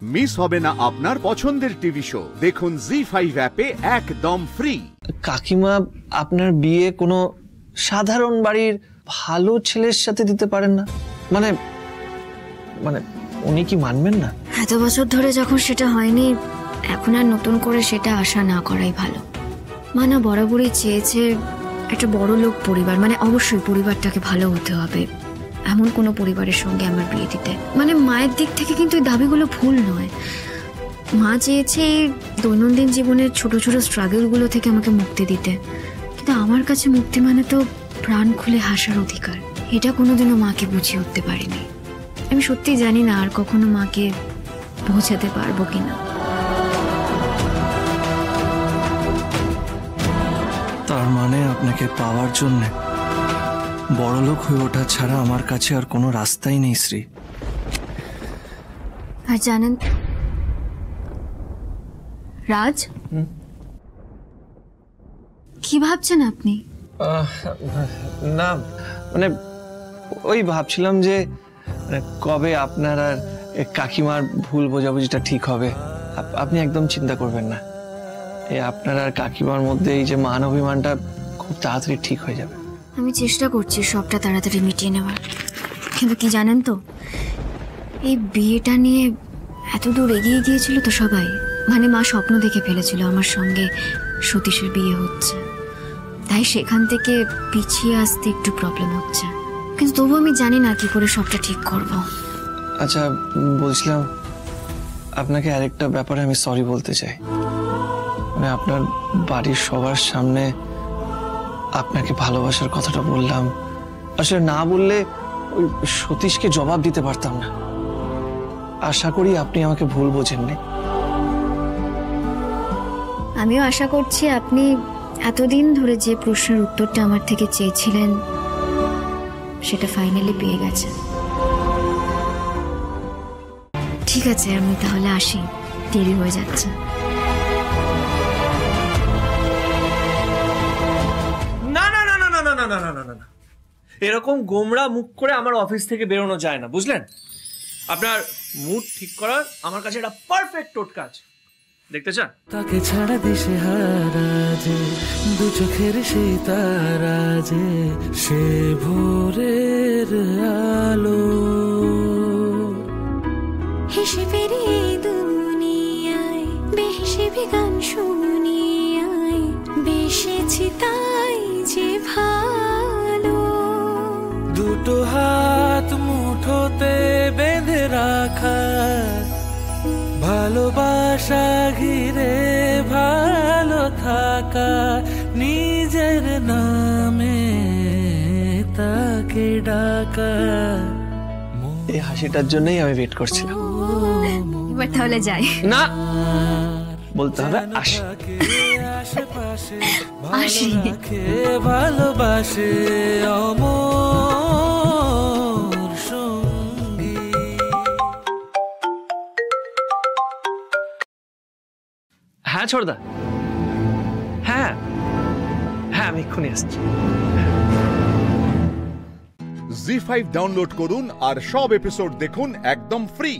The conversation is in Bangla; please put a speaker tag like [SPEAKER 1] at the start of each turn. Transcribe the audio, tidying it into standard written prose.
[SPEAKER 1] মিস হবে না আপনার পছন্দের টিভি শো। দেখুন জি5 অ্যাপে একদম ফ্রি।
[SPEAKER 2] কাকিমা, আপনার বিয়ে কোনো সাধারণ বাড়ির ভালো ছেলের সাথে দিতে পারেন না? মানে মানে উনি কি মানবেন না?
[SPEAKER 3] এত বছর ধরে যখন সেটা হয়নি, এখন আর নতুন করে সেটা আশা না করাই ভালো। না বরাবরই চেয়েছে একটা বড় লোক পরিবার, মানে অবশ্যই পরিবারটাকে ভালো হতে হবে, এমন কোনো পরিবারের সঙ্গে আমার বিয়ে দিতে। মানে মায়ের দিক থেকে কিন্তু এই দাবিগুলো ভুল নয়। মা চেয়েছে এই দৈনন্দিন জীবনের ছোট ছোট স্ট্রাগলগুলো থেকে আমাকে মুক্তি দিতে, কিন্তু আমার কাছে মুক্তি মানে তো প্রাণ খুলে হাসার অধিকার। এটা কোনোদিনও মাকে বুঝিয়ে উঠতে পারিনি। আমি সত্যি জানি না আর কখনো মাকে বোঝাতে পারবো কিনা।
[SPEAKER 2] তার মানে আপনাকে পাওয়ার জন্য বড়লোক হয়ে ওঠা ছাড়া আমার কাছে আর কোনো রাস্তাই নেই শ্রী।
[SPEAKER 3] আর জানেন রাজ, কি ভাবছেন আপনি?
[SPEAKER 2] না মানে ওই ভাবছিলাম যে কবে আপনার আর কাকিমার ভুল বোঝাবুঝিটা ঠিক হবে। আপনি একদম চিন্তা করবেন না, এই আপনার আর কাকিমার মধ্যে এই যে মান অভিমানটা খুব তাড়াতাড়ি ঠিক হয়ে যাবে।
[SPEAKER 3] আমি চেষ্টা করছি সবটা তাড়াতাড়ি মিটিয়ে নেওয়ার, কিন্তু কি জানেন তো, এই বিয়েটা নিয়ে এত দূর এগিয়ে গিয়েছিল তো সবাই। মানে মা স্বপ্ন দেখে ফেলেছিল আমার সঙ্গে সতীশের বিয়ে হচ্ছে, তাই সেখান থেকে পিছিয়ে আসতে একটু প্রবলেম হচ্ছে, কিন্তু তবু আমি জানি না কি করে সবটা ঠিক করব।
[SPEAKER 2] আচ্ছা বলছিলাম, আপনাকে আরেকটা ব্যাপারে আমি সরি বলতে চাই। মানে আপনার বাড়ির সবার সামনে আপনাকে ভালোবাসার কথাটা বললাম, আসলে না বললে ওই সতীশকে জবাব দিতে পারতাম না। আশা করি আপনি আমাকে ভুল বোঝেননি।
[SPEAKER 3] আমিও আশা করছি আপনি এতদিন ধরে যে প্রশ্নের উত্তরটা আমার থেকে চেয়েছিলেন সেটা ফাইনালি পেয়ে গেছেন। ঠিক আছে, আমি তাহলে আসি, দেরি হয়ে যাচ্ছে।
[SPEAKER 4] না না না না না না না না না না না, এরকম গোমরা মুখ করে আমার অফিস থেকে বেরোনো যায় না, বুঝলেন? আপনার মুড ঠিক করার আমার কাছে একটা পারফেক্ট টোটকা আছে, দেখতে চান?
[SPEAKER 5] তাকে ছাড়া দিশে হারা যে দু চোখের সেই তারা যে সে ভোরের আলো,
[SPEAKER 6] হিসেবের এই দুনিয়ায় বেহিসেবি গান শুনিয়ায় বেসেছি তাই যে ভালো।
[SPEAKER 5] দুটো হাত মুঠোতে বেঁধে রাখা ভালোবাসা ঘিরে ভালো থাকা, নিজের নামে তাকে ডাকা।
[SPEAKER 2] এই হাসিটার জন্যই আমি ওয়েট করছিলাম।
[SPEAKER 3] এবার তাহলে যাই। না,
[SPEAKER 2] বলতে হবে আসি।
[SPEAKER 3] আসি।
[SPEAKER 5] ভালোবাসে অমর সঙ্গী।
[SPEAKER 2] হ্যাঁ ছোড়দা, হ্যাঁ হ্যাঁ আমি এক্ষুনি আসছি।
[SPEAKER 1] জি5 ডাউনলোড করুন আর সব এপিসোড দেখুন একদম ফ্রি।